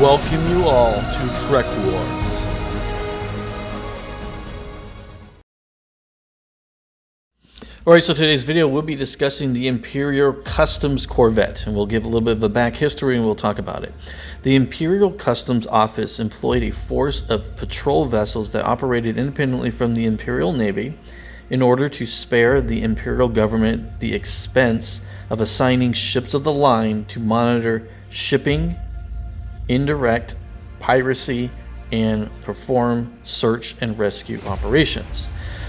welcome you all to Trek Wars. Alright, so today's video we'll be discussing the Imperial Customs Corvette, and we'll give a little bit of the back history and we'll talk about it. The Imperial Customs Office employed a force of patrol vessels that operated independently from the Imperial Navy in order to spare the Imperial government the expense of assigning ships of the line to monitor shipping, indirect piracy, and perform search and rescue operations.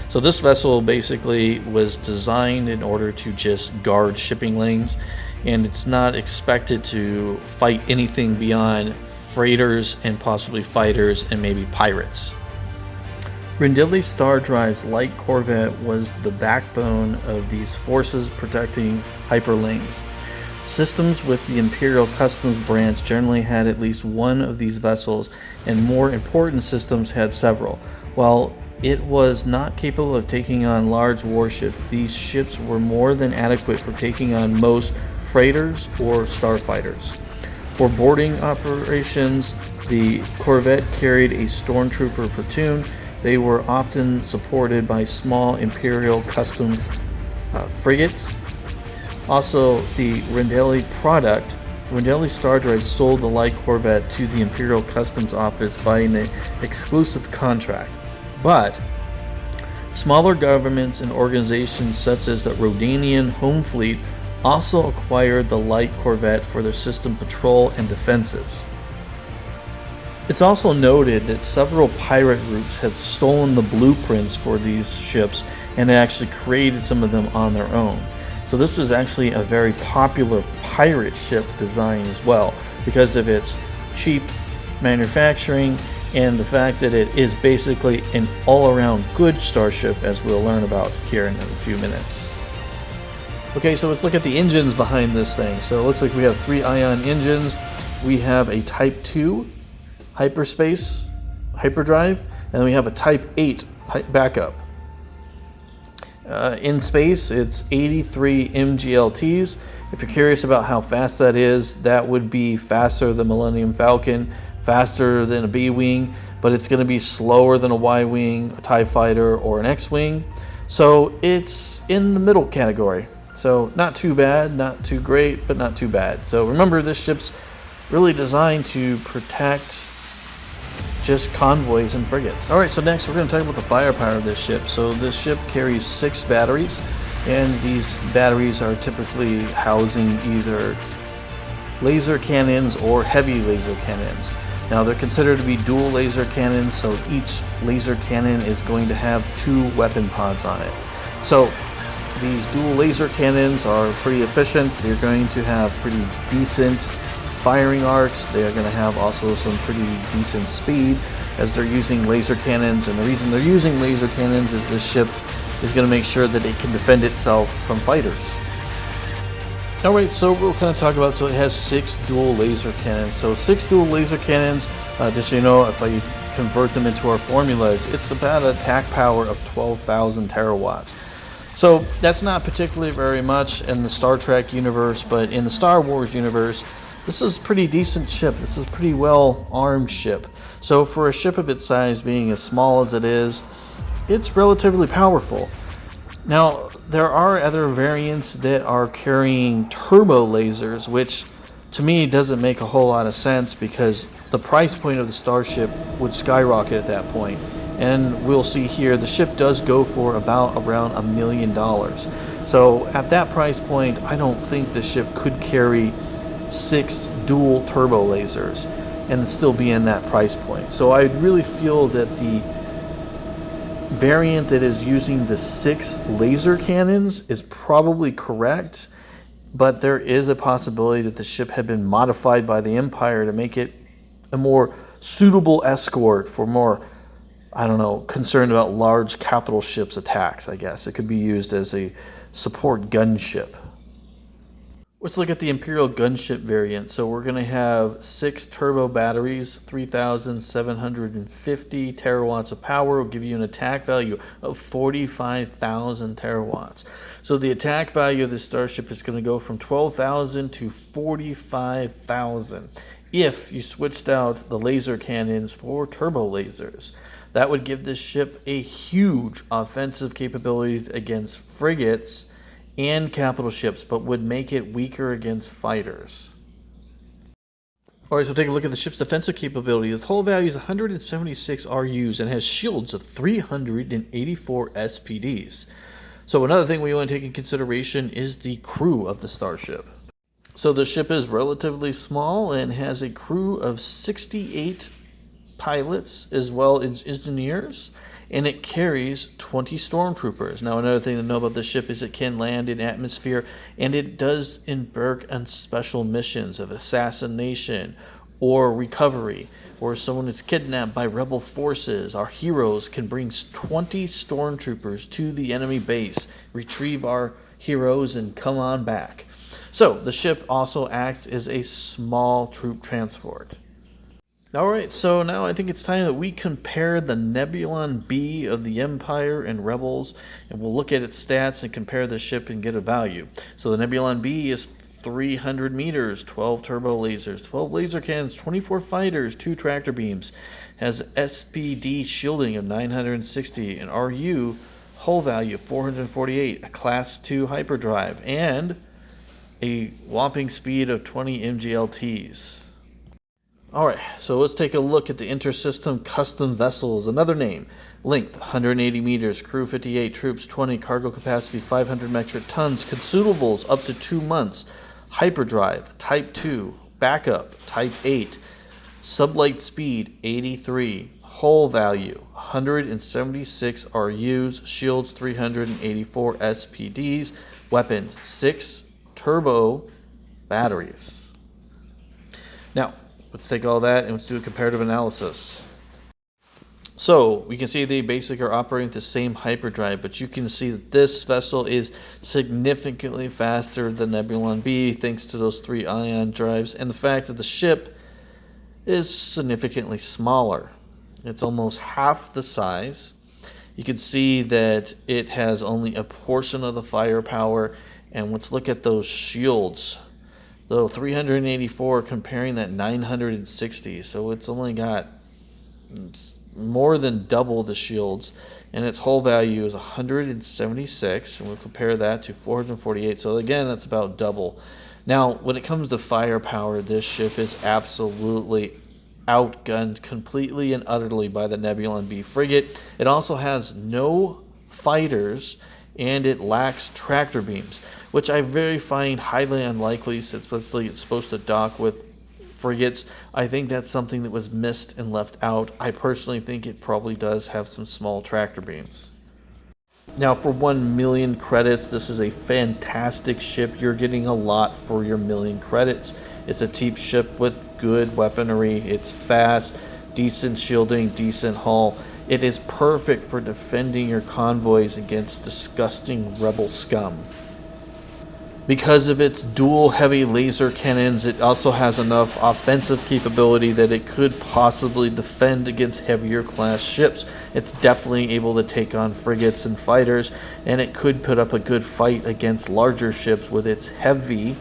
So this vessel basically was designed in order to just guard shipping lanes, and it's not expected to fight anything beyond freighters and possibly fighters and maybe pirates. Rendili StarDrive's light corvette was the backbone of these forces protecting hyperlanes. Systems with the Imperial Customs branch generally had at least one of these vessels, and more important systems had several. While it was not capable of taking on large warships, these ships were more than adequate for taking on most freighters or starfighters. For boarding operations, the corvette carried a stormtrooper platoon. They were often supported by small Imperial Custom frigates. Also, the Rendili StarDrive sold the light corvette to the Imperial Customs Office by an exclusive contract. But smaller governments and organizations such as the Rhodanian Home Fleet also acquired the light corvette for their system patrol and defenses. It's also noted that several pirate groups had stolen the blueprints for these ships and had actually created some of them on their own. So this is actually a very popular pirate ship design as well, because of its cheap manufacturing and the fact that it is basically an all-around good starship, as we'll learn about here in a few minutes. Okay, so let's look at the engines behind this thing. So it looks like we have 3 ion engines. We have a Type 2 hyperspace hyperdrive, and then we have a Type 8 backup. In space, it's 83 MGLTs. If you're curious about how fast that is, that would be faster than Millennium Falcon, faster than a B-Wing, but it's going to be slower than a Y-Wing, a TIE Fighter, or an X-Wing. So it's in the middle category. So not too bad, not too great, but not too bad. So remember, this ship's really designed to protect just convoys and frigates. Alright, so next we're going to talk about the firepower of this ship. So this ship carries 6 batteries, and these batteries are typically housing either laser cannons or heavy laser cannons. Now they're considered to be dual laser cannons, so each laser cannon is going to have 2 weapon pods on it. So these dual laser cannons are pretty efficient. They're going to have pretty decent firing arcs. They are going to have also some pretty decent speed as they're using laser cannons, and the reason they're using laser cannons is this ship is going to make sure that it can defend itself from fighters. Alright, so we'll kind of talk about, so it has 6 dual laser cannons. So 6 dual laser cannons, just so you know, if I convert them into our formulas, it's about an attack power of 12,000 terawatts. So that's not particularly very much in the Star Trek universe, but in the Star Wars universe, this is a pretty decent ship. This is a pretty well armed ship. So for a ship of its size, being as small as it is, it's relatively powerful. Now, there are other variants that are carrying turbo lasers, which to me doesn't make a whole lot of sense because the price point of the starship would skyrocket at that point. And we'll see here the ship does go for about around $1 million. So at that price point, I don't think the ship could carry 6 dual turbo lasers and still be in that price point. So I really feel that the variant that is using the 6 laser cannons is probably correct, but there is a possibility that the ship had been modified by the Empire to make it a more suitable escort for more, I don't know, concerned about large capital ships attacks, I guess. It could be used as a support gunship. Let's look at the Imperial gunship variant. So we're going to have 6 turbo batteries, 3,750 terawatts of power. Will give you an attack value of 45,000 terawatts. So the attack value of this starship is going to go from 12,000 to 45,000. if you switched out the laser cannons for turbo lasers. That would give this ship a huge offensive capabilities against frigates and capital ships, but would make it weaker against fighters. Alright, so take a look at the ship's defensive capability. Its hull value is 176 RUs and has shields of 384 SPDs. So another thing we want to take in consideration is the crew of the starship. So the ship is relatively small and has a crew of 68 pilots as well as engineers, and it carries 20 stormtroopers. Now another thing to know about this ship is it can land in atmosphere, and it does embark on special missions of assassination or recovery, or someone is kidnapped by rebel forces. Our heroes can bring 20 stormtroopers to the enemy base, retrieve our heroes, and come on back. So the ship also acts as a small troop transport. Alright, so now I think it's time that we compare the Nebulon B of the Empire and Rebels, and we'll look at its stats and compare the ship and get a value. So the Nebulon B is 300 meters, 12 turbo lasers, 12 laser cannons, 24 fighters, 2 tractor beams, has SPD shielding of 960, an RU hull value of 448, a Class 2 hyperdrive, and a whopping speed of 20 MGLTs. Alright, so let's take a look at the Intersystem custom vessels. Another name: length 180 meters, crew 58, troops 20, cargo capacity 500 metric tons, consumables up to 2 months, hyperdrive Type 2, backup Type 8, sublight speed 83, hull value 176 RUs, shields 384 SPDs, weapons 6 turbo batteries. Now, let's take all that and let's do a comparative analysis. So we can see they basically are operating the same hyperdrive, but you can see that this vessel is significantly faster than Nebulon B thanks to those 3 ion drives and the fact that the ship is significantly smaller. It's almost half the size. You can see that it has only a portion of the firepower, and let's look at those shields. Though 384 comparing that 960, so it's only got more than double the shields, and its hull value is 176, and we'll compare that to 448, so again that's about double. Now when it comes to firepower, this ship is absolutely outgunned completely and utterly by the Nebulon B frigate. It also has no fighters and it lacks tractor beams, which I very find highly unlikely since it's supposed to dock with frigates. I think that's something that was missed and left out. I personally think it probably does have some small tractor beams. Now for 1 million credits, this is a fantastic ship. You're getting a lot for your 1 million credits. It's a cheap ship with good weaponry. It's fast, decent shielding, decent hull. It is perfect for defending your convoys against disgusting rebel scum. Because of its dual heavy laser cannons, it also has enough offensive capability that it could possibly defend against heavier class ships. It's definitely able to take on frigates and fighters, and it could put up a good fight against larger ships with its heavy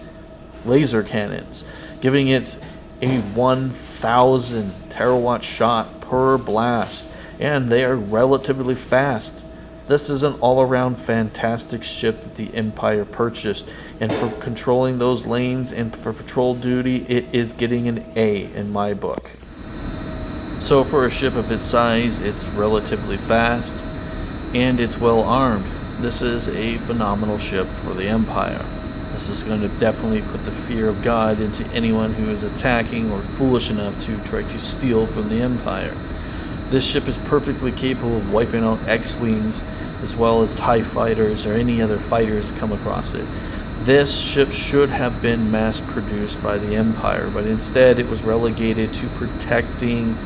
laser cannons, giving it a 1,000 terawatt shot per blast, and they are relatively fast. This is an all-around fantastic ship that the Empire purchased, and for controlling those lanes and for patrol duty, it is getting an A in my book. So for a ship of its size, it's relatively fast, and it's well armed. This is a phenomenal ship for the Empire. This is going to definitely put the fear of God into anyone who is attacking or foolish enough to try to steal from the Empire. This ship is perfectly capable of wiping out X-Wings as well as TIE fighters or any other fighters that come across it. This ship should have been mass produced by the Empire, but instead it was relegated to protecting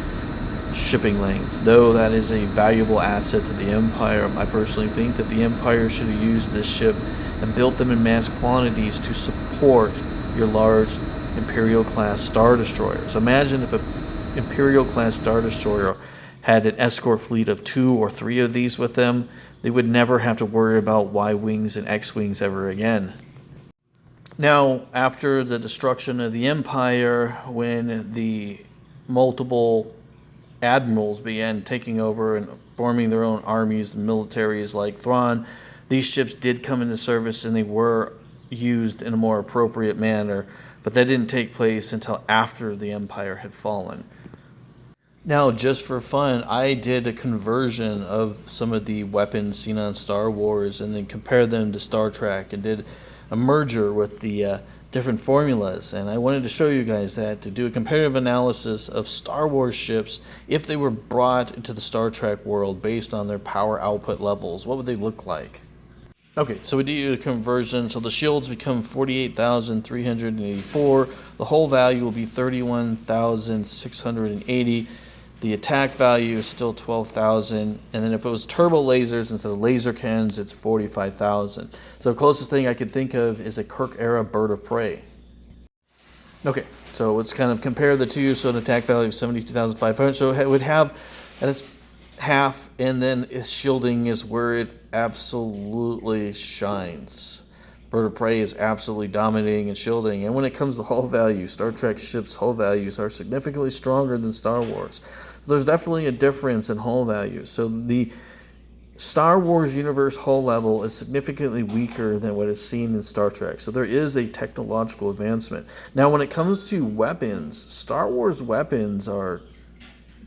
shipping lanes. Though that is a valuable asset to the Empire, I personally think that the Empire should have used this ship and built them in mass quantities to support your large Imperial class Star Destroyers. Imagine if an Imperial class Star Destroyer had an escort fleet of 2 or 3 of these with them. They would never have to worry about Y-Wings and X-Wings ever again. Now, after the destruction of the Empire, when the multiple admirals began taking over and forming their own armies and militaries like Thrawn, these ships did come into service and they were used in a more appropriate manner, but that didn't take place until after the Empire had fallen. Now, just for fun, I did a conversion of some of the weapons seen on Star Wars and then compared them to Star Trek and did a merger with the different formulas. And I wanted to show you guys that to do a comparative analysis of Star Wars ships if they were brought into the Star Trek world based on their power output levels. What would they look like? Okay, so we did a conversion. So the shields become 48,384. The hull value will be 31,680. The attack value is still 12,000, and then if it was turbo lasers instead of laser cannons, it's 45,000. So the closest thing I could think of is a Kirk-era bird of prey. Okay, so let's kind of compare the two. So an attack value of 72,500. So it would have, and it's half, and then its shielding is where it absolutely shines. Bird of Prey is absolutely dominating in shielding, and when it comes to hull value, Star Trek ships' hull values are significantly stronger than Star Wars. So there's definitely a difference in hull value. So the Star Wars universe hull level is significantly weaker than what is seen in Star Trek. So there is a technological advancement. Now, when it comes to weapons, Star Wars weapons are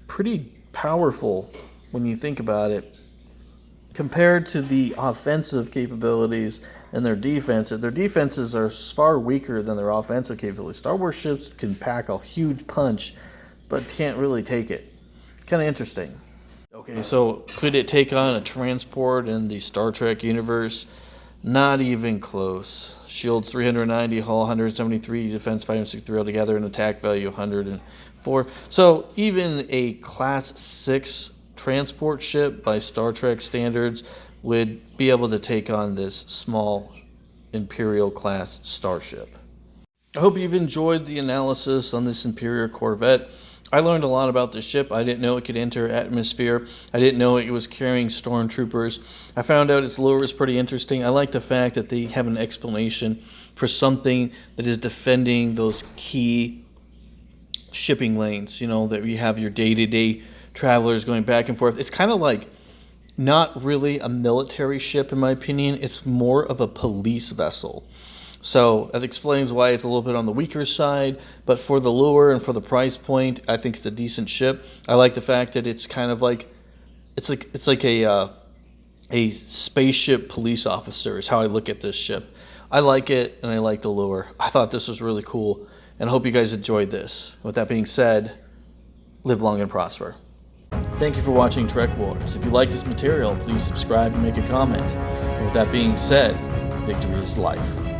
pretty powerful when you think about it. Compared to the offensive capabilities and their defenses are far weaker than their offensive capabilities. Star Wars ships can pack a huge punch, but can't really take it. Kind of interesting. Okay, so could it take on a transport in the Star Trek universe? Not even close. Shields 390, hull 173, defense 563 altogether, and attack value 104. So even a Class 6 transport ship by Star Trek standards would be able to take on this small Imperial class starship. I hope you've enjoyed the analysis on this Imperial Corvette. I learned a lot about this ship. I didn't know it could enter atmosphere. I didn't know it was carrying stormtroopers. I found out its lure is pretty interesting. I like the fact that they have an explanation for something that is defending those key shipping lanes, you know, that you have your day-to-day travelers going back and forth. It's kind of like not really a military ship, in my opinion. It's more of a police vessel. So that explains why it's a little bit on the weaker side, but for the lure and for the price point, I think it's a decent ship. I like the fact that it's kind of like it's like a spaceship police officer is how I look at this ship. I like it, and I like the lure. I thought this was really cool, and I hope you guys enjoyed this. With that being said, live long and prosper. Thank you for watching Trek Wars. If you like this material, please subscribe and make a comment. And with that being said, victory is life.